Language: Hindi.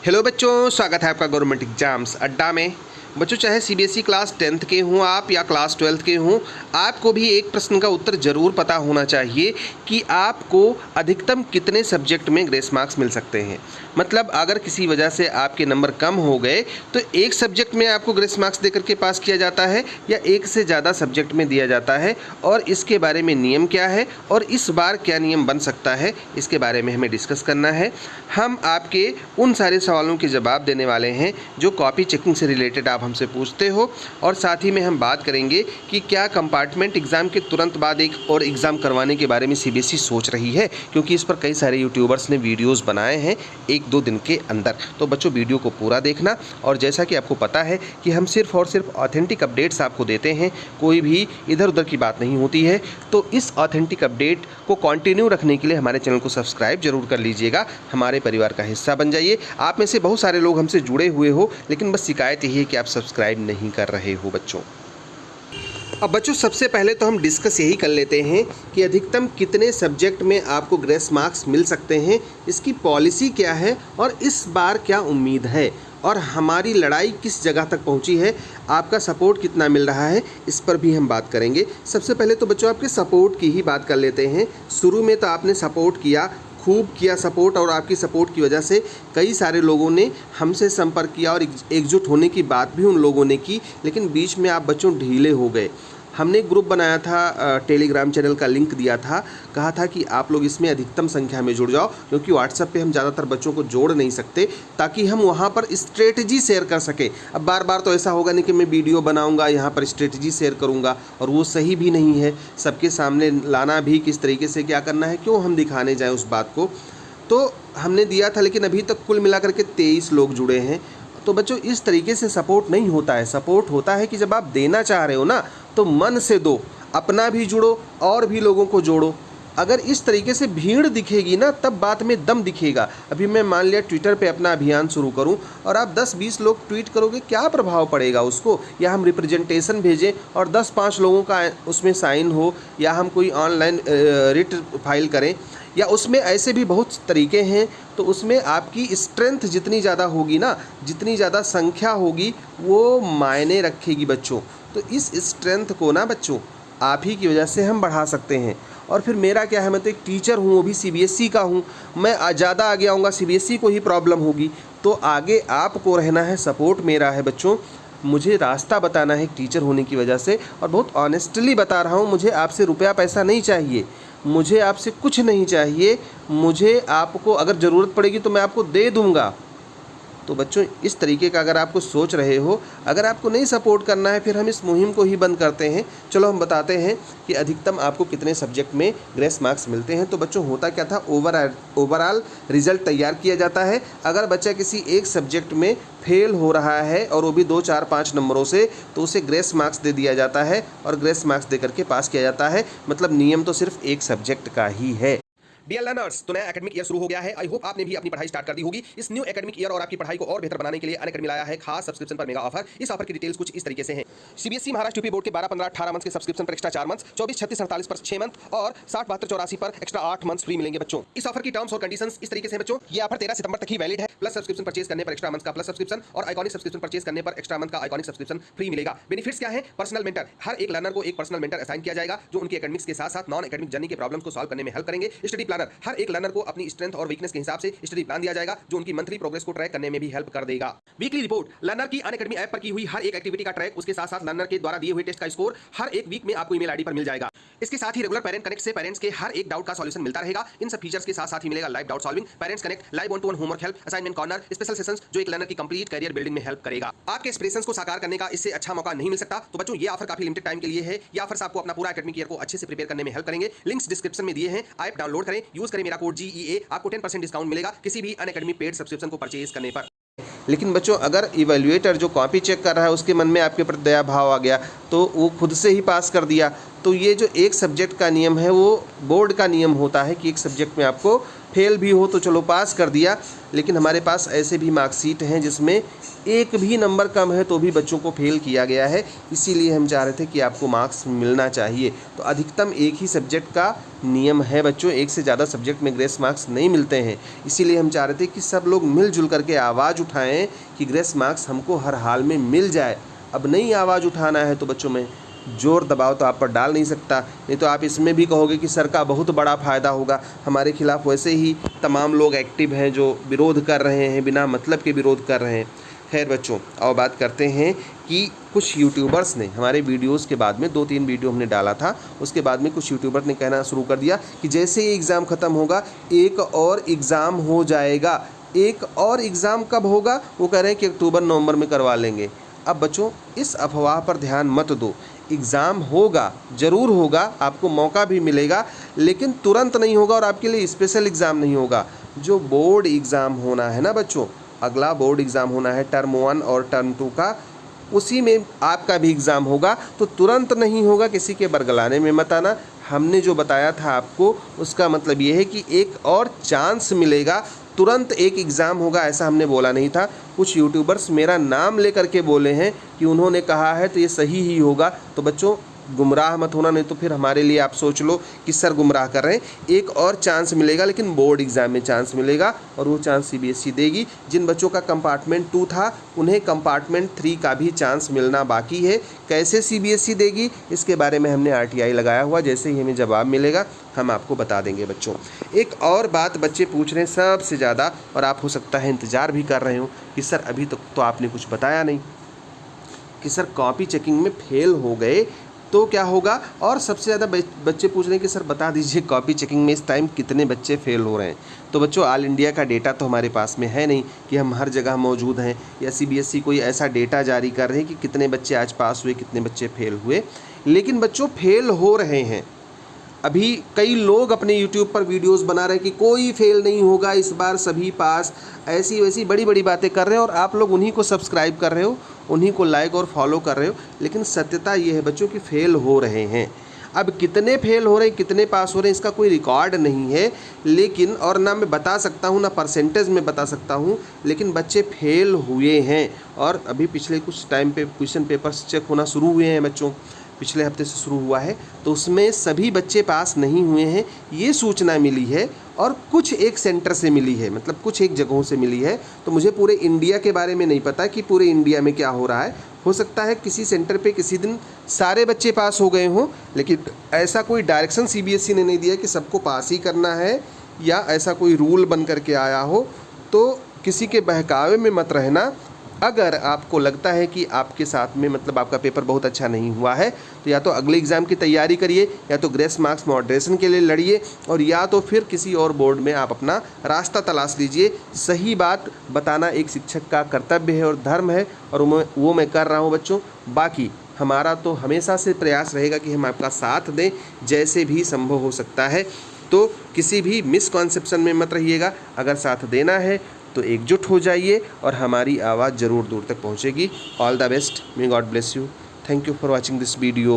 हेलो बच्चों, स्वागत है आपका गवर्नमेंट एग्जाम्स अड्डा में। बच्चों, चाहे सीबीएसई क्लास 10th के हों आप या क्लास 12th के हों, आपको भी एक प्रश्न का उत्तर ज़रूर पता होना चाहिए कि आपको अधिकतम कितने सब्जेक्ट में ग्रेस मार्क्स मिल सकते हैं। मतलब अगर किसी वजह से आपके नंबर कम हो गए तो एक सब्जेक्ट में आपको ग्रेस मार्क्स देकर के पास किया जाता है या एक से ज़्यादा सब्जेक्ट में दिया जाता है, और इसके बारे में नियम क्या है और इस बार क्या नियम बन सकता है, इसके बारे में हमें डिस्कस करना है। हम आपके उन सारे सवालों के जवाब देने वाले हैं जो कॉपी चेकिंग से रिलेटेड आप हमसे पूछते हो, और साथ ही में हम बात करेंगे कि क्या कंपार्टमेंट एग्ज़ाम के तुरंत बाद एक और एग्ज़ाम करवाने के बारे में सीबीएसई सोच रही है, क्योंकि इस पर कई सारे यूट्यूबर्स ने वीडियोस बनाए हैं 1-2 दिन के अंदर। तो बच्चों, वीडियो को पूरा देखना। और जैसा कि आपको पता है कि हम सिर्फ और सिर्फ ऑथेंटिक अपडेट्स आपको देते हैं, कोई भी इधर उधर की बात नहीं होती है। तो इस ऑथेंटिक अपडेट को कंटिन्यू रखने के लिए हमारे चैनल को सब्सक्राइब जरूर कर लीजिएगा, हमारे परिवार का हिस्सा बन जाइए। आप में से बहुत सारे लोग हमसे जुड़े हुए हो, लेकिन बस शिकायत यही है कि आप सब्सक्राइब नहीं कर रहे हो बच्चों। अब बच्चों, सबसे पहले तो हम डिस्कस यही कर लेते हैं कि अधिकतम कितने सब्जेक्ट में आपको ग्रेस मार्क्स मिल सकते हैं, इसकी पॉलिसी क्या है और इस बार क्या उम्मीद है, और हमारी लड़ाई किस जगह तक पहुंची है, आपका सपोर्ट कितना मिल रहा है, इस पर भी हम बात करेंगे। सबसे पहले तो बच्चों आपके सपोर्ट की ही बात कर लेते हैं। शुरू में तो आपने सपोर्ट किया, खूब किया सपोर्ट, और आपकी सपोर्ट की वजह से कई सारे लोगों ने हमसे संपर्क किया और एकजुट होने की बात भी उन लोगों ने की, लेकिन बीच में आप बच्चों ढीले हो गए। हमने एक ग्रुप बनाया था, टेलीग्राम चैनल का लिंक दिया था, कहा था कि आप लोग इसमें अधिकतम संख्या में जुड़ जाओ, क्योंकि व्हाट्सएप पे हम ज़्यादातर बच्चों को जोड़ नहीं सकते, ताकि हम वहाँ पर स्ट्रेटजी शेयर कर सकें। अब बार बार तो ऐसा होगा नहीं कि मैं वीडियो बनाऊँगा यहाँ पर स्ट्रेटजी शेयर करूँगा, और वो सही भी नहीं है। सबके सामने लाना भी किस तरीके से क्या करना है, क्यों हम दिखाने जाएँ उस बात को। तो हमने दिया था, लेकिन अभी तक कुल मिलाकर के 23 लोग जुड़े हैं। तो बच्चों, इस तरीके से सपोर्ट नहीं होता है। सपोर्ट होता है कि जब आप देना चाह रहे हो ना, तो मन से दो, अपना भी जुड़ो और भी लोगों को जोड़ो। अगर इस तरीके से भीड़ दिखेगी ना, तब बात में दम दिखेगा। अभी मैं मान लिया ट्विटर पे अपना अभियान शुरू करूं और आप 10-20 लोग ट्वीट करोगे, क्या प्रभाव पड़ेगा उसको? या हम रिप्रेजेंटेशन भेजें और 10-5 लोगों का उसमें साइन हो, या हम कोई ऑनलाइन रिट फाइल करें, या उसमें ऐसे भी बहुत तरीके हैं। तो उसमें आपकी स्ट्रेंथ जितनी ज़्यादा होगी ना, जितनी ज़्यादा संख्या होगी, वो मायने रखेगी बच्चों। तो इस स्ट्रेंथ को ना बच्चों, आप ही की वजह से हम बढ़ा सकते हैं। और फिर मेरा क्या है, मैं तो एक टीचर हूँ, वो भी सीबीएसई का हूँ। मैं ज़्यादा आगे आऊँगा, सीबीएसई को ही प्रॉब्लम होगी। तो आगे आपको रहना है, सपोर्ट मेरा है बच्चों। मुझे रास्ता बताना है एक टीचर होने की वजह से, और बहुत ऑनेस्टली बता रहा हूँ। मुझे आपसे रुपया पैसा नहीं चाहिए, मुझे आपसे कुछ नहीं चाहिए। मुझे आपको अगर ज़रूरत पड़ेगी तो मैं आपको दे दूँगा। तो बच्चों, इस तरीके का अगर आपको सोच रहे हो, अगर आपको नहीं सपोर्ट करना है, फिर हम इस मुहिम को ही बंद करते हैं। चलो हम बताते हैं कि अधिकतम आपको कितने सब्जेक्ट में ग्रेस मार्क्स मिलते हैं। तो बच्चों, होता क्या था, ओवरऑल रिजल्ट तैयार किया जाता है। अगर बच्चा किसी एक सब्जेक्ट में फेल हो रहा है, और वो भी 2, 4, 5 नंबरों से, तो उसे ग्रेस मार्क्स दे दिया जाता है और ग्रेस मार्क्स दे करके पास किया जाता है। मतलब नियम तो सिर्फ एक सब्जेक्ट का ही है। डियर लर्नर्स, तो नया एकेडमिक ईयर शुरू हो गया है। आई होप आपने भी अपनी पढ़ाई स्टार्ट कर दी होगी। इस न्यू एकेडमिक ईयर और आपकी पढ़ाई को और बेहतर बनाने के लिए अनअकैडमी लाया है खास सब्सक्रिप्शन पर मेगा ऑफर। इस ऑफर की डिटेल्स कुछ इस तरीके से हैं। सीबीएसई महाराष्ट्र यूपी बोर्ड के 12, 15, 18 मंथ्स के सब्सक्रिप्शन पर एक्स्ट्रा 4 मंथ्स, 24, 36, 48 पर 6 मंथ, और 60, 72, 84 पर एक्स्ट्रा 8 मंथ्स फ्री मिलेंगे बच्चों। इस ऑफर की टर्म्स और कंडीशंस इस तरीके से बच्चों, ये ऑफर 13 सितंबर तक ही वैलिड है। प्लस सब्सक्रिप्शन परचेज करने पर एक्स्ट्रा मंथ का प्लस सब्सक्रिप्शन, और आइकॉनिक सब्सक्रिप्शन परचेज करने पर एक्स्ट्रा मंथ का आइकॉनिक सब्सक्रिप्शन फ्री मिलेगा। बेनिफिट्स क्या है? पर्सनल मेंटर, हर एक लर्नर को एक पर्सनल मेंटर असाइन किया जाएगा, जो उनके एकेडमिक्स के साथ साथ नॉन एकेडमिक जर्नी के प्रॉब्लम्स को सॉल्व करने में हेल्प करेंगे। स्टडी प्लानर, हर एक लर्नर को अपनी स्ट्रेंथ और वीकनेस के हिसाब से स्टडी प्लान दिया जाएगा, जो उनकी मंथली प्रोग्रेस को ट्रैक करने में भी हेल्प कर देगा। वीकली रिपोर्ट, लर्नर की अनअकैडमी ऐप पर की हुई हर एक एक्टिविटी का ट्रैक, उसके साथ साथ लर्नर के द्वारा दिए हुए टेस्ट का स्कोर हर एक वीक में आपको ईमेल आईडी पर मिल जाएगा। इसके साथ ही रेगुलर पेरेंट कनेक्ट से पेरेंट्स के हर एक डाउट का सॉल्यूशन मिलता रहेगा। इन सब फीचर्स के साथ साथ ही मिलेगा live doubt solving, parents connect, live one two one homework help, assignment corner, special sessions, जो एक लर्नर की कंप्लीट करियर बिल्डिंग में हेल्प करेगा। आपके एस्पिरेशंस को साकार करने का इससे अच्छा मौका नहीं मिल सकता। तो बच्चों, ये ऑफर काफी लिमिटेड टाइम के लिए है। ये ऑफर्स आपको अपना पूरा एकेडमिक ईयर को अच्छे से प्रिपेयर करने में हेल्प करेंगे। लिंक्स डिस्क्रिप्शन में दिए हैं, ऐप डाउनलोड करें, यूज करें मेरा कोड GEA, आपको 10% डिस्काउंट मिलेगा किसी भी अनअकैडमी पेड सब्सक्रिप्शन को परचेज करने पर। लेकिन बच्चों, अगर इवैल्यूएटर जो कॉपी चेक कर रहा है, उसके मन में आपके प्रति दया भाव आ गया, तो वो खुद से ही पास कर दिया। तो ये जो एक सब्जेक्ट का नियम है, वो बोर्ड का नियम होता है कि एक सब्जेक्ट में आपको फेल भी हो तो चलो पास कर दिया, लेकिन हमारे पास ऐसे भी मार्कशीट हैं जिसमें एक भी नंबर कम है तो भी बच्चों को फेल किया गया है। इसीलिए हम चाह रहे थे कि आपको मार्क्स मिलना चाहिए। तो अधिकतम एक ही सब्जेक्ट का नियम है बच्चों, एक से ज़्यादा सब्जेक्ट में ग्रेस मार्क्स नहीं मिलते हैं। इसीलिए हम चाह रहे थे कि सब लोग मिलजुल करके आवाज़ उठाएं कि ग्रेस मार्क्स हमको हर हाल में मिल जाए। अब नहीं आवाज़ उठाना है तो बच्चों में जोर दबाव तो आप पर डाल नहीं सकता, नहीं तो आप इसमें भी कहोगे कि सर का बहुत बड़ा फ़ायदा होगा। हमारे खिलाफ वैसे ही तमाम लोग एक्टिव हैं जो विरोध कर रहे हैं, बिना मतलब के विरोध कर रहे हैं। खैर बच्चों, अब बात करते हैं कि कुछ यूट्यूबर्स ने हमारे वीडियोस के बाद में 2-3 वीडियो हमने डाला था, उसके बाद में कुछ यूट्यूबर ने कहना शुरू कर दिया कि जैसे ही एग्ज़ाम ख़त्म होगा एक और एग्ज़ाम हो जाएगा। एक और एग्ज़ाम कब होगा? वो कह रहे हैं कि अक्टूबर नवंबर में करवा लेंगे। अब बच्चों, इस अफवाह पर ध्यान मत दो। एग्ज़ाम होगा, ज़रूर होगा, आपको मौका भी मिलेगा, लेकिन तुरंत नहीं होगा और आपके लिए स्पेशल एग्ज़ाम नहीं होगा। जो बोर्ड एग्ज़ाम होना है ना बच्चों, अगला बोर्ड एग्ज़ाम होना है टर्म 1 और टर्म 2 का, उसी में आपका भी एग्ज़ाम होगा। तो तुरंत नहीं होगा, किसी के बरगलाने में मत आना। हमने जो बताया था आपको उसका मतलब ये है कि एक और चांस मिलेगा, तुरंत एक एग्ज़ाम होगा ऐसा हमने बोला नहीं था। कुछ यूट्यूबर्स मेरा नाम लेकर के बोले हैं कि उन्होंने कहा है तो ये सही ही होगा। तो बच्चों गुमराह मत होना, नहीं तो फिर हमारे लिए आप सोच लो कि सर गुमराह कर रहे हैं। एक और चांस मिलेगा, लेकिन बोर्ड एग्ज़ाम में चांस मिलेगा और वो चांस सीबीएसई देगी। जिन बच्चों का कंपार्टमेंट 2 था उन्हें कंपार्टमेंट 3 का भी चांस मिलना बाकी है। कैसे सीबीएसई देगी इसके बारे में हमने आरटीआई लगाया हुआ, जैसे ही हमें जवाब मिलेगा हम आपको बता देंगे बच्चों। एक और बात बच्चे पूछ रहे हैं सबसे ज़्यादा, और आप हो सकता है इंतज़ार भी कर रहे हो कि सर अभी तक तो आपने कुछ बताया नहीं कि सर कॉपी चेकिंग में फेल हो गए तो क्या होगा। और सबसे ज़्यादा बच्चे पूछ रहे हैं कि सर बता दीजिए कॉपी चेकिंग में इस टाइम कितने बच्चे फेल हो रहे हैं। तो बच्चों, ऑल इंडिया का डेटा तो हमारे पास में है नहीं कि हम हर जगह मौजूद हैं, या सीबीएसई कोई ऐसा डेटा जारी कर रहे हैं कि कितने बच्चे आज पास हुए, कितने बच्चे फेल हुए। लेकिन बच्चों फेल हो रहे हैं। अभी कई लोग अपने YouTube पर वीडियोस बना रहे हैं कि कोई फेल नहीं होगा इस बार, सभी पास, ऐसी वैसी बड़ी बड़ी बातें कर रहे हैं, और आप लोग उन्हीं को सब्सक्राइब कर रहे हो, उन्हीं को लाइक और फॉलो कर रहे हो। लेकिन सत्यता ये है बच्चों कि फ़ेल हो रहे हैं। अब कितने फेल हो रहे हैं, कितने पास हो रहे हैं, इसका कोई रिकॉर्ड नहीं है, लेकिन और ना मैं बता सकता हूँ ना परसेंटेज में बता सकता हूँ, लेकिन बच्चे फेल हुए हैं। और अभी पिछले कुछ टाइम पे क्वेश्चन पेपर्स चेक होना शुरू हुए हैं बच्चों, पिछले हफ्ते से शुरू हुआ है, तो उसमें सभी बच्चे पास नहीं हुए हैं, ये सूचना मिली है। और कुछ एक सेंटर से मिली है, मतलब कुछ एक जगहों से मिली है। तो मुझे पूरे इंडिया के बारे में नहीं पता कि पूरे इंडिया में क्या हो रहा है। हो सकता है किसी सेंटर पे किसी दिन सारे बच्चे पास हो गए हों, लेकिन ऐसा कोई डायरेक्शन सीबीएसई ने नहीं दिया कि सबको पास ही करना है, या ऐसा कोई रूल बन करके आया हो। तो किसी के बहकावे में मत रहना। अगर आपको लगता है कि आपके साथ में मतलब आपका पेपर बहुत अच्छा नहीं हुआ है, तो या तो अगले एग्ज़ाम की तैयारी करिए, या तो ग्रेस मार्क्स मॉडरेशन के लिए लड़िए, और या तो फिर किसी और बोर्ड में आप अपना रास्ता तलाश लीजिए। सही बात बताना एक शिक्षक का कर्तव्य है और धर्म है, और वो मैं कर रहा हूँ बच्चों। बाकी हमारा तो हमेशा से प्रयास रहेगा कि हम आपका साथ दें जैसे भी संभव हो सकता है। तो किसी भी मिसकॉन्सेप्शन में मत रहिएगा। अगर साथ देना है तो एकजुट हो जाइए और हमारी आवाज़ ज़रूर दूर तक पहुंचेगी। All the best, may God bless you. Thank you for watching this video.